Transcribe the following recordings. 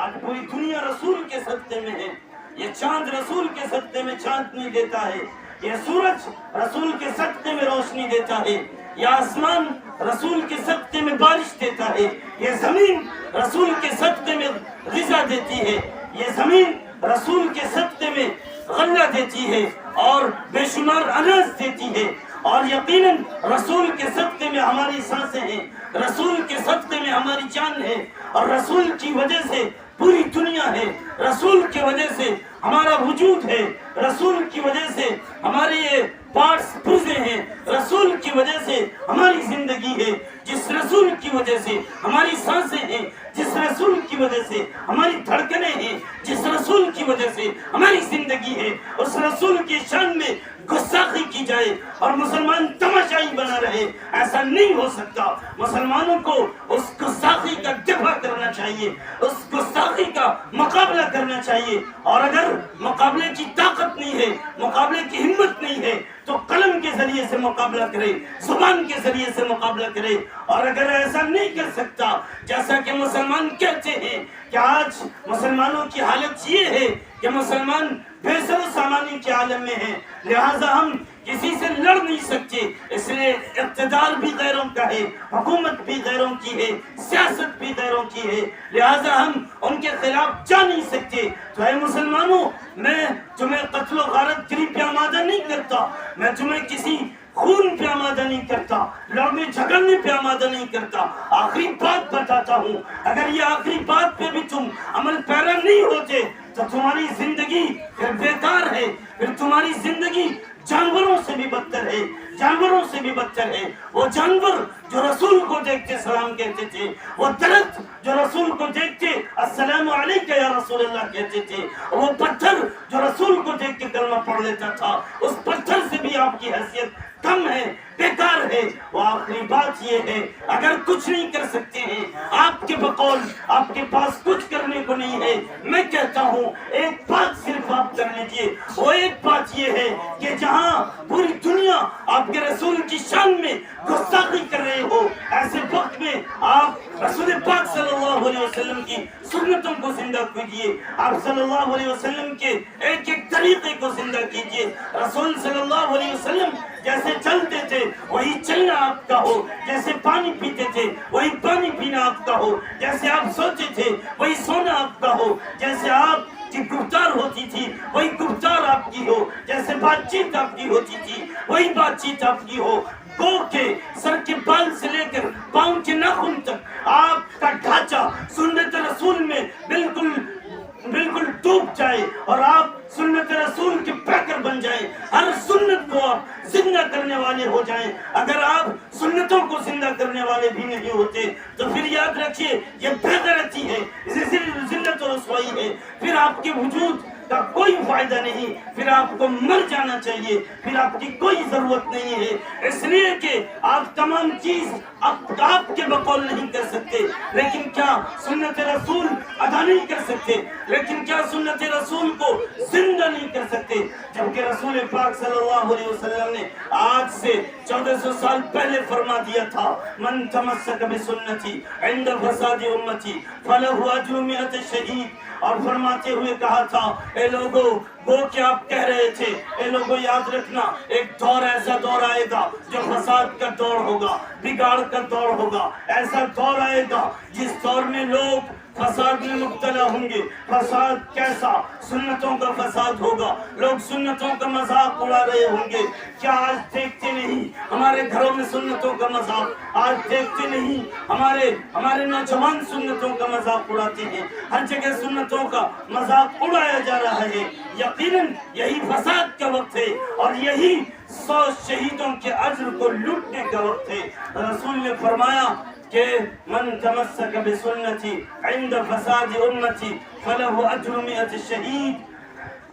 آج پوری دنیا رسول کے صدقے میں ہے. یہ چاند رسول کے صدقے میں چاندنی دیتا ہے, یہ سورج رسول کے صدقے میں روشنی دیتا ہے, یہ آسمان رسول کے صدقے میں بارش دیتا ہے, یہ زمین رسول کے صدقے میں غذا دیتی ہے, یہ زمین رسول کے صدقے میں غلہ دیتی ہے اور بے شمار اناج دیتی ہے. اور یقیناً رسول کے صدقے میں ہماری سانسیں ہیں, رسول کے صدقے میں ہماری جان ہے, اور رسول کی وجہ سے پوری دنیا ہے, رسول کی وجہ سے ہمارا وجود ہے, رسول کی وجہ سے ہمارے یہ پارٹس پرزے ہیں, رسول کی وجہ سے ہماری زندگی ہے, جس رسول کی وجہ سے ہماری سانسیں ہیں, جس رسول کی وجہ سے ہماری دھڑکنیں ہیں, جس رسول کی وجہ سے ہماری زندگی ہے, اس رسول کی شان میں گستاخی کی جائے اور مسلمان تماشائی بنا رہے, ایسا نہیں ہو سکتا. مسلمانوں کو اس گستاخی کا دفاع کرنا چاہیے, اس گستاخی کا مقابلہ کرنا چاہیے, اور اگر مقابلے کی طاقت نہیں ہے, مقابلے کی ہمت نہیں ہے, تو قلم کے ذریعے سے مقابلہ کرے, زبان کے ذریعے سے مقابلہ کرے. اور اگر ایسا نہیں کر سکتا, جیسا کہ مسلمان کہتے ہیں کہ آج مسلمانوں کی حالت یہ ہے کہ مسلمان بے سر و سامانی کے عالم میں ہیں, لہذا ہم کسی سے لڑ نہیں سکتے, اس لیے اقتدار بھی غیروں کا ہے, حکومت بھی غیروں کی ہے, سیاست بھی غیروں کی ہے, لہذا ہم ان کے خلاف جا نہیں سکتے. تو اے مسلمانوں, میں تمہیں قتل و غارت گری پہ آمادہ نہیں کرتا, میں تمہیں کسی خون پہ آمادہ نہیں کرتا, لڑنے جھگڑنے پہ آمادہ نہیں کرتا. آخری بات بتاتا ہوں, اگر یہ آخری بات پہ بھی تم عمل پیرا نہیں ہوتے تو تمہاری زندگی پھر بیکار ہے, پھر تمہاری زندگی جانوروں سے بھی بدتر ہے, جانوروں سے بھی بدتر ہے. وہ جانور جو رسول کو دیکھتے سلام کہتے تھے, وہ درخت جو رسول کو دیکھتے السلام علیکہ یا رسول اللہ کہتے تھے, وہ پتھر جو رسول کو دیکھ کے کلمہ پڑھ لیتا تھا, اس پتھر سے بھی آپ کی حیثیت کم ہے, بیکار ہے. وہ آخری بات یہ ہے, اگر کچھ نہیں کر سکتے ہیں, آپ کے بقول آپ کے پاس کچھ کرنے کو نہیں ہے, میں کہتا ہوں ایک بات صرف آپ کر لیجئے. وہ ایک بات یہ ہے کہ جہاں پوری دنیا آپ کے رسول کی شان میں گستاخی کر رہے ہو, ایسے وقت میں آپ رسول پاک صلی اللہ علیہ وسلم کی سنتوں کو زندہ کیجئے, آپ صلی اللہ علیہ وسلم کے ایک ایک طریقے کو زندہ کیجئے. رسول صلی اللہ علیہ وسلم جیسے چلتے تھے وہی چلنا آپ کا ہو, جیسے پانی پیتے تھے وہی پانی پینا آپ کا ہو, جیسے آپ سوتے تھے وہی سونا آپ کا ہو, جیسے آپ کی گفتار ہوتی تھی وہی گفتار آپ کی ہو, جیسے بات چیت آپ کی ہوتی تھی وہی بات چیت آپ کی ہو. گو کے سر کے بال سے لے کر پاؤں کے ناخن تک آپ کا ڈھانچہ سنت رسول میں بالکل ڈوب جائے, اور آپ سنت رسول کے پیکر بن جائیں, ہر سنت کو آپ زندہ کرنے والے ہو جائیں. اگر آپ سنتوں کو زندہ کرنے والے بھی نہیں ہوتے تو پھر یاد رکھیے یہ بے غیرتی ہے, ذلت و رسوائی ہے, پھر آپ کے وجود کا کوئی فائدہ نہیں, پھر آپ کو مر جانا چاہیے, پھر آپ کی کوئی ضرورت نہیں ہے. اس لیے کہ آپ تمام چیز آپ کے بقول نہیں کر سکتے, لیکن کیا سنت رسول ادا نہیں کر سکتے, لیکن کیا سنت رسول کو زندہ نہیں کر سکتے, جبکہ رسول پاک صلی اللہ علیہ وسلم نے آج سے 1400 سال پہلے فرما دیا تھا, من تمسک بسنتی عند فساد امتی فلہ اجر 100 شہید. اور فرماتے ہوئے کہا تھا, اے لوگو وہ کہ آپ کہہ رہے تھے, اے لوگو یاد رکھنا ایک دور ایسا دور آئے گا جو فساد کا دور ہوگا, بگاڑ کا دور ہوگا, ایسا دور آئے گا جس دور میں لوگ فساد میں مبتلا ہوں گے. فساد کیسا؟ سنتوں کا فساد ہوگا, لوگ سنتوں کا مذاق اڑا رہے ہوں گے. کیا آج دیکھتے نہیں ہمارے گھروں میں سنتوں کا مذاق, آج دیکھتے نہیں ہمارے نوجوان سنتوں کا مذاق اڑاتے ہیں, ہر جگہ سنتوں کا مذاق اڑایا جا رہا ہے. یقیناً یہی فساد کا وقت ہے اور یہی 100 شہیدوں کے اجر کو لوٹنے کا وقت ہے. رسول نے فرمایا کہ من تمسک بسنتی عند فساد امتی فلہ اجر 100 شہید,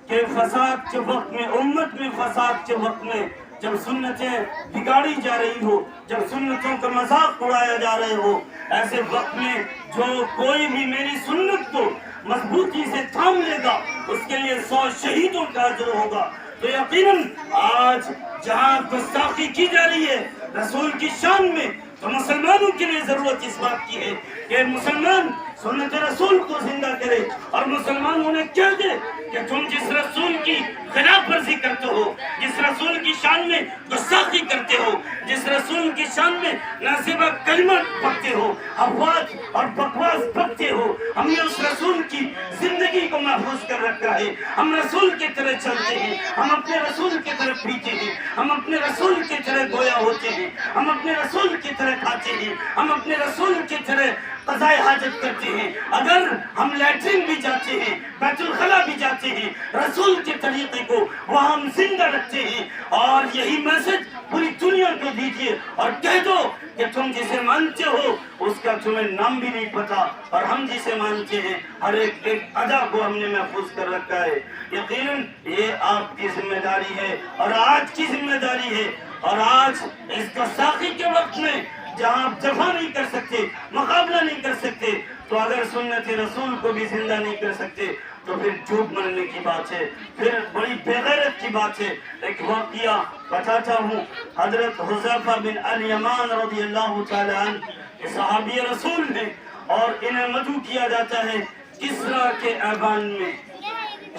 کہ فساد کے وقت میں, امت میں فساد کے وقت میں, جب سنتیں بگاڑی جا رہی ہو, جب سنتوں کا مذاق اڑایا جا رہے ہو, ایسے وقت میں جو کوئی بھی میری سنت کو مضبوطی سے تھام لے گا اس کے لیے 100 شہیدوں کا اجر ہوگا. تو یقیناً آج جہاں گستاخی کی جا رہی ہے رسول کی شان میں, تو مسلمانوں کے لیے ضرورت اس بات کی ہے کہ مسلمان سنت رسول کو زندہ کرے. کرے اور مسلمان انہیں کہہ دے کہ تم جس رسول کی خلاف ورزی کرتے ہو، جس رسول کی شان میں گستاخی کرتے ہو، جس رسول کی شان میں نازیبہ کلمات پڑھتے ہو، افواج اور بکواس پڑھتے ہو، ہم نے اس رسول کی زندگی کو محفوظ کر رکھا ہے، ہم رسول کی طرح چلتے ہیں، ہم اپنے رسول کی طرح پیتے ہیں، ہم اپنے رسول کی طرح گویا ہوتے ہیں، ہم اپنے رسول کی طرح کھاتے ہیں، ہم اپنے رسول کی طرح قضاء حاجت کرتے ہیں، اگر ہم لیٹرین بھی جاتے ہیں، بیت الخلا بھی جاتے ہیں، رسول کے طریقے کو وہاں ہم زندہ رکھتے ہیں، اور یہی میسج پوری دنیا کو دیجیے اور کہہ دو کہ تم جسے مانتے ہو اس کا تمہیں نام بھی نہیں پتا، اور ہم جسے مانتے ہیں ہر ایک ادا کو ہم نے محفوظ کر رکھا ہے۔ یقیناً یہ آپ کی ذمہ داری ہے اور آج کی ذمہ داری ہے، اور آج اس گستاخی کے وقت میں جہاں آپ دفاع نہیں کر سکتے، مقابلہ نہیں کر سکتے، تو اگر سنت رسول کو بھی زندہ نہیں کر سکتے تو پھر جھوٹ مرنے کی بات ہے، پھر بڑی بے غیرت کی بات ہے۔ ایک واقعہ بتاتا ہوں، حضرت حذیفہ بن الیمان رضی اللہ تعالی عنہ صحابی رسول ہیں، اور انہیں مدعو کیا جاتا ہے کسریٰ کے ایوان میں،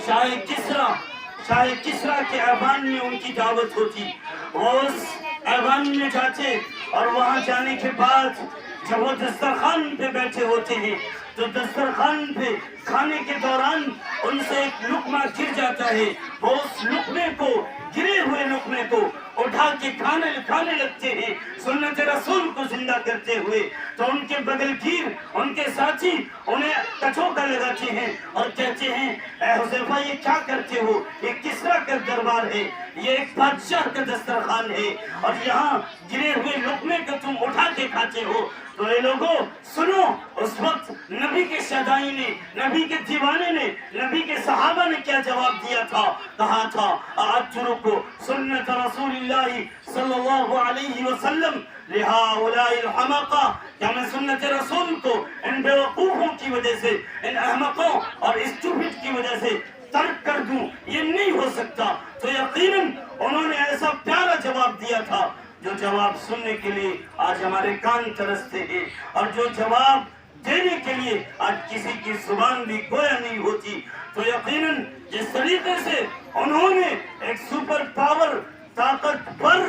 شاہ کسریٰ کے ایوان میں ان کی دعوت ہوتی، وہ اس ایوان میں جاتے، اور وہاں جانے کے بعد جب وہ دسترخوان پہ بیٹھے ہوتے ہیں تو دسترخوان پہ کھانے کے دوران ان سے ایک لقمہ گر جاتا ہے، وہ اس لقمے کو، گرے ہوئے لقمے کو اٹھا کے کھانے لگتے ہیں سنت رسول کو زندہ کرتے ہوئے، تو ان کے بغل گیر، ان کے ساتھی انہیں کچوکا لگاتے ہیں اور کہتے ہیں اے حذیفہ یہ کیا کرتے ہو، یہ کسریٰ کا دربار ہے، یہ ایک بادشاہ کا دسترخوان ہے، اور یہاں گرے ہوئے لقمے کو تم اٹھا کے کھاتے ہو۔ تو اے لوگوں سنو، اس وقت نبی کے شدائی نے، نبی کے دیوانے نے، نبی کے صحابہ نے کیا جواب دیا تھا، کہا تھا اَأَتْرُكُ سُنَّةَ رَسُولِ اللَّهِ صلی اللہ علیہ وسلم لِهَٰؤُلَاءِ الْحَمَقَةِ، کیا میں سنت رسول کو ان بیوقوفوں کی وجہ سے، ان احمقوں اور اسٹوپڈ کی وجہ سے ترک کر دوں؟ یہ نہیں ہو سکتا۔ تو یقیناً انہوں نے ایسا پیارا جواب دیا تھا جو جواب سننے کے لیے آج ہمارے کان ترستے ہیں، اور جو جواب دینے کے لیے آج کسی کی زبان بھی گویا نہیں ہوتی۔ تو یقیناً جس طریقے سے انہوں نے ایک سپر پاور، طاقتور،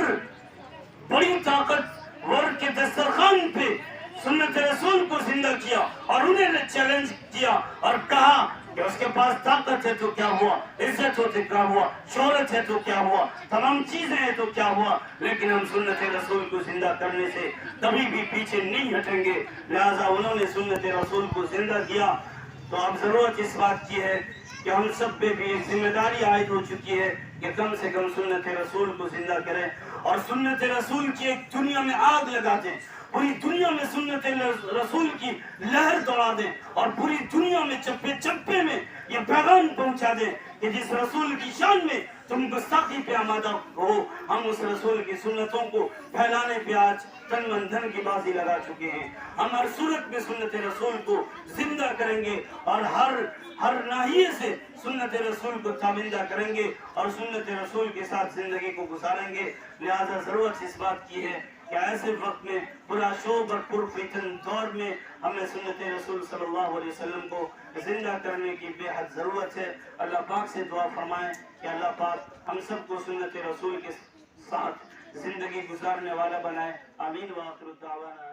بڑی طاقتور کے دسترخوان پہ سنت رسول کو زندہ کیا، اور انہیں نے چیلنج کیا اور کہا کہ اس کے پاس طاقت ہے تو کیا ہوا، عزت ہو تو کیا ہوا، شہرت ہے تو کیا ہوا، تمام چیزیں ہیں تو کیا ہوا، لیکن ہم سنت رسول کو زندہ کرنے سے کبھی بھی پیچھے نہیں ہٹیں گے۔ لہٰذا انہوں نے سنت رسول کو زندہ کیا۔ تو اب ضرورت اس بات کی ہے کہ ہم سب پہ بھی ایک ذمہ داری عائد ہو چکی ہے کہ کم سے کم سنت رسول کو زندہ کریں، اور سنت رسول کی ایک دنیا میں آگ لگا دیں، پوری دنیا میں سنت رسول کی لہر دوڑا دیں، اور پوری دنیا میں چپے چپے میں یہ پیغام پہنچا دیں کہ جس رسول کی شان میں تم گستاخی پہ آمادہ ہو، ہم اس رسول کی سنتوں کو پھیلانے پہ آج تن من دھن کی بازی لگا چکے ہیں۔ ہم ہر صورت میں سنت رسول کو زندہ کریں گے، اور ہر ناحیے سے سنت رسول کو تابندہ کریں گے، اور سنت رسول کے ساتھ زندگی کو گزاریں گے۔ لہذا ضرورت اس بات کی ہے کہ ایسے وقت میں پورا شوب اور پرفتن دور میں ہمیں سنت رسول صلی اللہ علیہ وسلم کو زندہ کرنے کی بے حد ضرورت ہے۔ اللہ پاک سے دعا فرمائیں کہ اللہ پاک ہم سب کو سنت رسول کے ساتھ زندگی گزارنے والا بنائے۔ آمین وآخر الدعوانا۔